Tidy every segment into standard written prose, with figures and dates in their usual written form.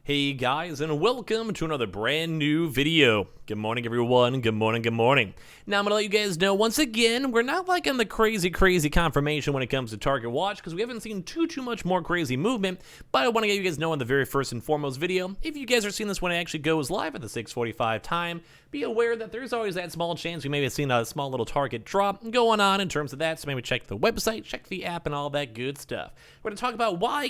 Hey guys, and welcome to another brand new video. Good morning everyone, good morning, good morning. Now I'm gonna let you guys know once again, we're not like on the crazy confirmation when it comes to Target Watch because we haven't seen too much more crazy movement, but I want to get you guys know on the very first and foremost video, if you guys are seeing this when it actually goes live at the 6:45 time, be aware that there's always that small chance we may have seen a small little Target drop going on in terms of that, so maybe check the website, check the app, and all that good stuff. We're gonna talk about why,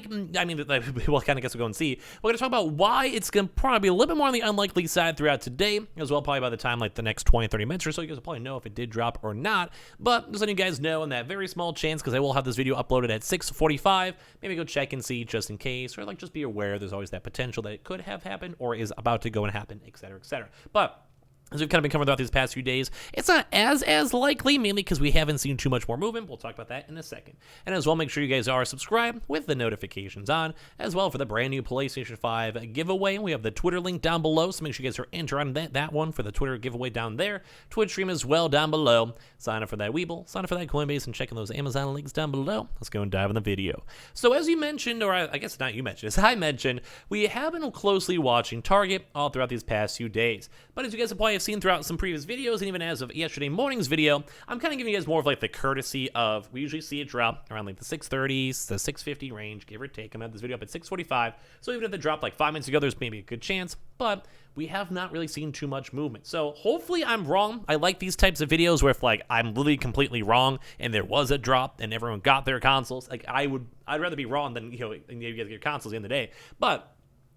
well, kind of guess we'll go and see. We're gonna talk about why it's going to probably be a little bit more on the unlikely side throughout today, as well probably by the time like the next 20-30 minutes or so, you guys will probably know if it did drop or not, but just letting you guys know in that very small chance, because I will have this video uploaded at 6:45, maybe go check and see just in case, or like just be aware there's always that potential that it could have happened or is about to go and happen, etc., etc. But as we've kind of been covering throughout these past few days, it's not as likely, mainly because we haven't seen too much more movement. We'll talk about that in a second. And as well, make sure you guys are subscribed with the notifications on, as well for the brand new PlayStation 5 giveaway. We have the Twitter link down below, so make sure you guys are entering that one for the Twitter giveaway down there. Twitch stream as well down below. Sign up for that Weeble, sign up for that Coinbase, and checking those Amazon links down below. Let's go and dive in the video. So as you mentioned, or I guess not you mentioned, as I mentioned, we have been closely watching Target all throughout these past few days. But as you guys have probably seen throughout some previous videos, and even as of yesterday morning's video, I'm kind of giving you guys more of like the courtesy of, we usually see it drop around like the 6:30s, the 6:50 range, give or take. I'm gonna have this video up at 6:45, so even if it dropped like 5 minutes ago, there's maybe a good chance, but we have not really seen too much movement. So hopefully I'm wrong. I like these types of videos where if like I'm literally completely wrong and there was a drop and everyone got their consoles. Like I'd rather be wrong than, you know, you guys get your consoles at the end of the day. But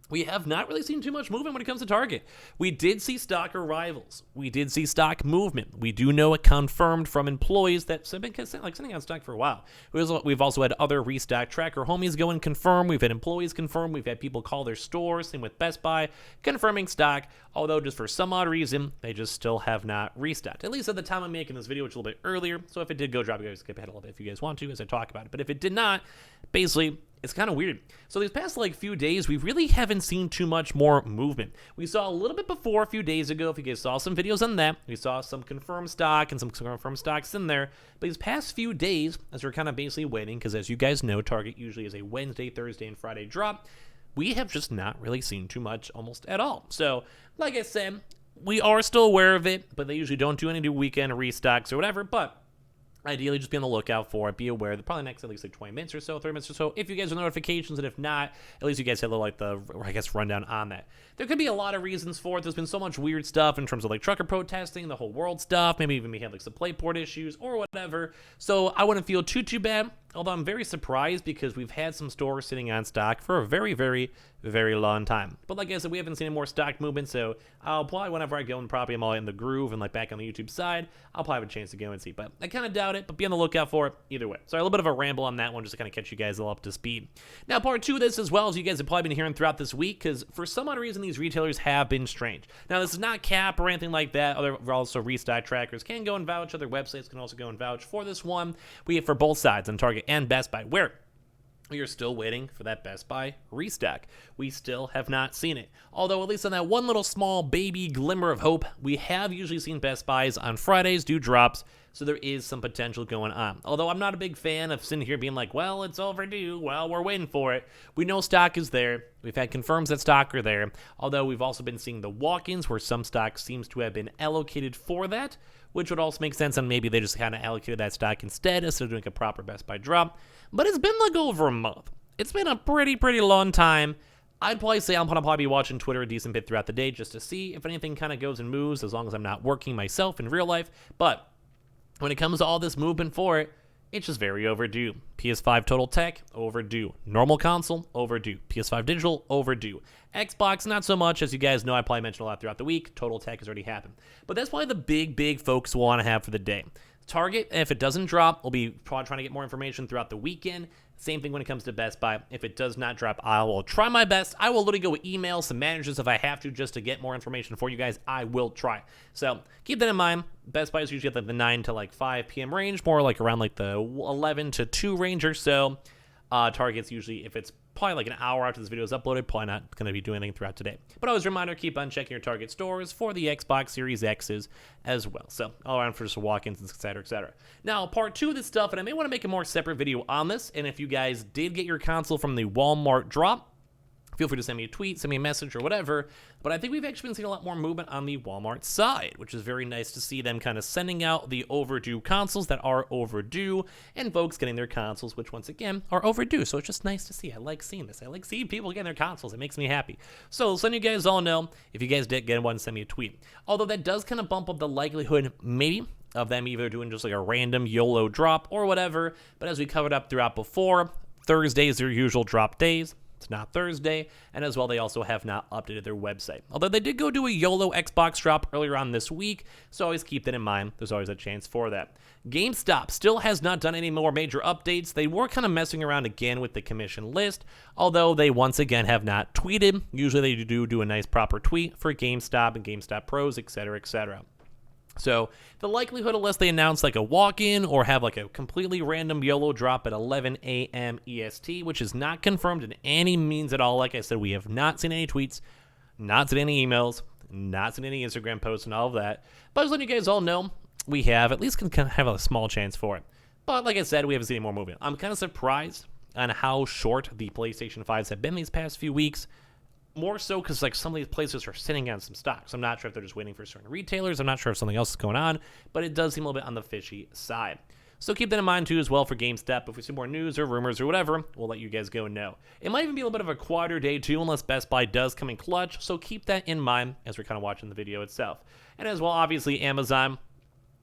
we have not really seen too much movement when it comes to Target. We did see stock arrivals. We did see stock movement. We do know it confirmed from employees that have been sending out stock for a while. We've also had other restock tracker homies go and confirm. We've had employees confirm. We've had people call their stores. Same with Best Buy, confirming stock. Although just for some odd reason, they just still have not restocked. At least at the time I'm making this video, which is a little bit earlier. So if it did go drop, you guys skip ahead a little bit if you guys want to as I talk about it. But if it did not, basically, it's kind of weird. So these past like few days, we really haven't seen too much more movement. We saw a little bit before a few days ago. If you guys saw some videos on that, we saw some confirmed stock and some confirmed stocks in there. But these past few days, as we're kind of basically waiting, because as you guys know, Target usually is a Wednesday, Thursday, and Friday drop. We have just not really seen too much almost at all. So like I said, we are still aware of it, but they usually don't do any weekend restocks or whatever. But ideally, just be on the lookout for it. Be aware that probably next at least like 20 minutes or so, 30 minutes or so, if you guys have notifications, and if not, at least you guys have like the, I guess, rundown on that. There could be a lot of reasons for it. There's been so much weird stuff in terms of like trucker protesting, the whole world stuff. Maybe even we have like some port issues or whatever. So I wouldn't feel too bad. Although I'm very surprised because we've had some stores sitting on stock for a very long time. But like I said, we haven't seen any more stock movement, so I'll probably, whenever I go and probably I'm all in the groove and like back on the YouTube side, I'll probably have a chance to go and see. But I kind of doubt it, but be on the lookout for it either way. So a little bit of a ramble on that one just to kind of catch you guys all up to speed. Now, part two of this as well, as you guys have probably been hearing throughout this week, because for some odd reason, these retailers have been strange. Now, this is not cap or anything like that. Other also restock trackers can go and vouch. Other websites can also go and vouch for this one. We have for both sides on Target and Best Buy, where we are still waiting for that Best Buy restock. We still have not seen it. Although, at least on that one little small baby glimmer of hope, we have usually seen Best Buys on Fridays do drops, so there is some potential going on. Although I'm not a big fan of sitting here being like, well, it's overdue, well, we're waiting for it. We know stock is there. We've had confirms that stock are there. Although we've also been seeing the walk-ins where some stock seems to have been allocated for that, which would also make sense, and maybe they just kind of allocated that stock instead of doing a proper Best Buy drop. But it's been like over a month. It's been a pretty long time. I'd probably say I'm going to probably be watching Twitter a decent bit throughout the day just to see if anything kind of goes and moves, as long as I'm not working myself in real life. But when it comes to all this movement for it, it's just very overdue. PS5 Total Tech, overdue. Normal console, overdue. PS5 Digital, overdue. Xbox, not so much. As you guys know, I probably mentioned a lot throughout the week. Total Tech has already happened. But that's probably the big focus we'll want to have for the day. Target, if it doesn't drop, we'll be probably trying to get more information throughout the weekend. Same thing when it comes to Best Buy. If it does not drop, I will try my best. I will literally go email some managers if I have to just to get more information for you guys. I will try. So keep that in mind. Best Buy is usually at like the 9 to like 5 p.m. range, more like around like the 11 to 2 range or so. Target's usually, if it's probably like an hour after this video is uploaded, probably not going to be doing anything throughout today. But always a reminder, keep on checking your Target stores for the Xbox Series X's as well. So all around for just walk-ins, etc., etc. Now, part two of this stuff, and I may want to make a more separate video on this, and if you guys did get your console from the Walmart drop, feel free to send me a tweet, send me a message, or whatever. But I think we've actually been seeing a lot more movement on the Walmart side, which is very nice to see them kind of sending out the overdue consoles that are overdue, and folks getting their consoles, which once again are overdue. So it's just nice to see. I like seeing this. I like seeing people getting their consoles. It makes me happy. So letting you guys all know, if you guys did get one, send me a tweet. Although that does kind of bump up the likelihood, maybe, of them either doing just like a random YOLO drop or whatever. But as we covered up throughout before, Thursdays are usual drop days. It's not Thursday, and as well, they also have not updated their website. Although they did go do a YOLO Xbox drop earlier on this week, so always keep that in mind. There's always a chance for that. GameStop still has not done any more major updates. They were kind of messing around again with the commission list, although they once again have not tweeted. Usually they do a nice proper tweet for GameStop and GameStop Pros, etc., etc. So the likelihood, unless they announce like a walk-in or have like a completely random YOLO drop at 11 a.m. EST, which is not confirmed in any means at all. Like I said, we have not seen any tweets, not seen any emails, not seen any Instagram posts and all of that. But just letting you guys all know, we have at least can kind of have a small chance for it. But like I said, we haven't seen any more movement. I'm kind of surprised on how short the PlayStation 5s have been these past few weeks. More so because like some of these places are sitting on some stock. So I'm not sure if they're just waiting for certain retailers. I'm not sure if something else is going on, but it does seem a little bit on the fishy side. So keep that in mind too as well for GameStop. If we see more news or rumors or whatever, we'll let you guys go know. It might even be a little bit of a quieter day too, unless Best Buy does come in clutch. So keep that in mind as we're kind of watching the video itself. And as well, obviously Amazon.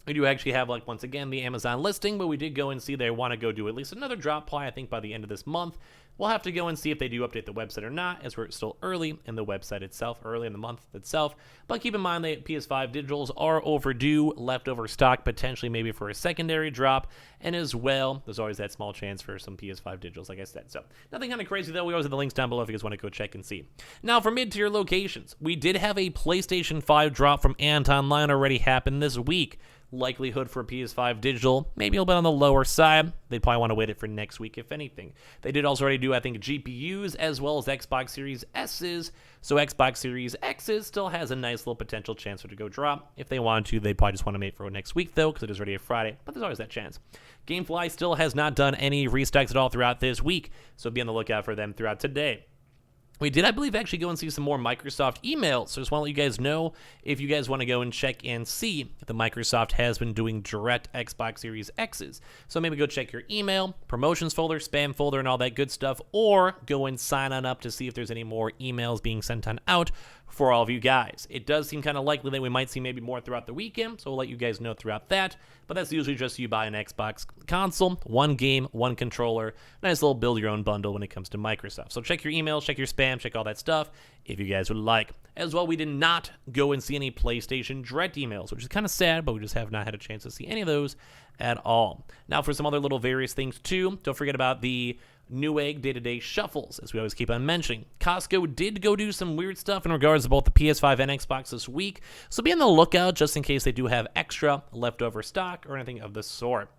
We do actually have, like, once again, the Amazon listing, but we did go and see they want to go do at least another drop play, I think, by the end of this month. We'll have to go and see if they do update the website or not, as we're still early in the website itself, early in the month itself. But keep in mind that PS5 Digitals are overdue, leftover stock, potentially maybe for a secondary drop. And as well, there's always that small chance for some PS5 Digitals, like I said. So nothing kind of crazy, though. We always have the links down below if you guys want to go check and see. Now, for mid-tier locations, we did have a PlayStation 5 drop from Ant Online already happen this week. Likelihood for PS5 Digital, maybe a little bit on the lower side. They'd probably want to wait it for next week, if anything. They did also already do, I think, GPUs as well as Xbox Series S's. So Xbox Series X's still has a nice little potential chance for it to go drop. If they wanted to, they probably just want to wait for next week, though, because it is already a Friday. But there's always that chance. Gamefly still has not done any restocks at all throughout this week, so be on the lookout for them throughout today. We did, I believe, actually go and see some more Microsoft emails. So just want to let you guys know if you guys want to go and check and see if the Microsoft has been doing direct Xbox Series X's. So maybe go check your email, promotions folder, spam folder, and all that good stuff, or go and sign on up to see if there's any more emails being sent on out for all of you guys. It does seem kind of likely that we might see maybe more throughout the weekend, so we'll let you guys know throughout that. But that's usually just you buy an Xbox console, one game, one controller, nice little build your own bundle when it comes to Microsoft. So check your emails, check your spam, check all that stuff if you guys would like. As well, we did not go and see any PlayStation Direct emails, which is kind of sad, but we just have not had a chance to see any of those at all. Now for some other little various things too, don't forget about the Newegg day-to-day shuffles, as we always keep on mentioning. Costco did go do some weird stuff in regards to both the PS5 and Xbox this week, so be on the lookout just in case they do have extra leftover stock or anything of the sort.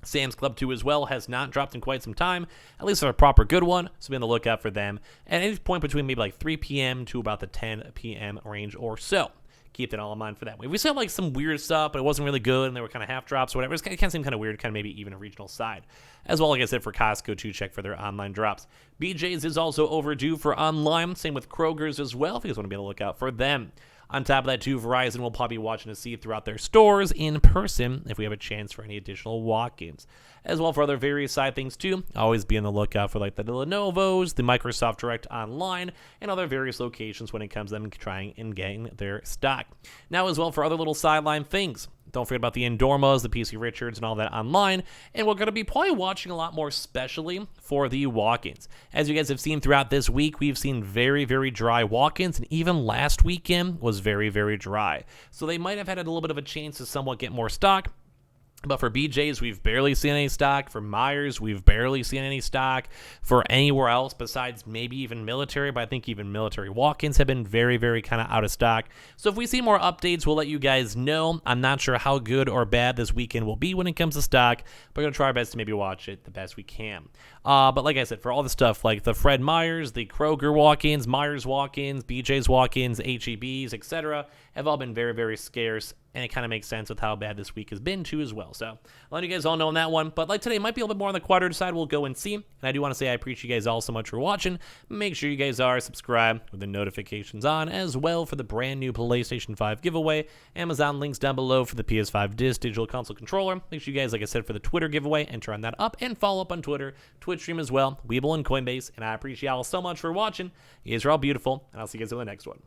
Sam's Club 2 as well has not dropped in quite some time, at least for a proper good one, so be on the lookout for them at any point between maybe like 3 p.m. to about the 10 p.m. range or so. Keep that all in mind for that. We saw like some weird stuff, but it wasn't really good, and they were kind of half drops or whatever. It kind of seemed kind of weird, kind of maybe even a regional side. As well, like I said, for Costco to check for their online drops. BJ's is also overdue for online. Same with Kroger's as well, if you guys want to be on the lookout for them. On top of that, too, Verizon will probably be watching to see throughout their stores in person if we have a chance for any additional walk-ins. As well for other various side things, too. Always be on the lookout for like the Lenovo's, the Microsoft Direct Online, and other various locations when it comes to them trying and getting their stock. Now, as well for other little sideline things. Don't forget about the Endormas, the PC Richards, and all that online. And we're going to be probably watching a lot more specially for the walk-ins. As you guys have seen throughout this week, we've seen very, very dry walk-ins. And even last weekend was very, very dry. So they might have had a little bit of a chance to somewhat get more stock. But for BJ's, we've barely seen any stock. For Myers, we've barely seen any stock. For anywhere else besides maybe even military, but I think even military walk-ins have been very, very kind of out of stock. So if we see more updates, we'll let you guys know. I'm not sure how good or bad this weekend will be when it comes to stock, but we're going to try our best to maybe watch it the best we can. But like I said, for all the stuff like the Fred Meyers, the Kroger walk-ins, Myers walk-ins, BJ's walk-ins, HEBs, etc., have all been very, very scarce and it kind of makes sense with how bad this week has been too as well. So I'll let you guys all know on that one. But like today might be a little bit more on the quieter side. We'll go and see. And I do want to say I appreciate you guys all so much for watching. Make sure you guys are subscribed with the notifications on as well for the brand new PlayStation 5 giveaway. Amazon links down below for the PS5 Digital Console Controller. Make sure you guys, like I said, for the Twitter giveaway, enter on that up and follow up on Twitter, Twitch stream as well, Weeble and Coinbase. And I appreciate y'all so much for watching. You guys are all beautiful, and I'll see you guys in the next one.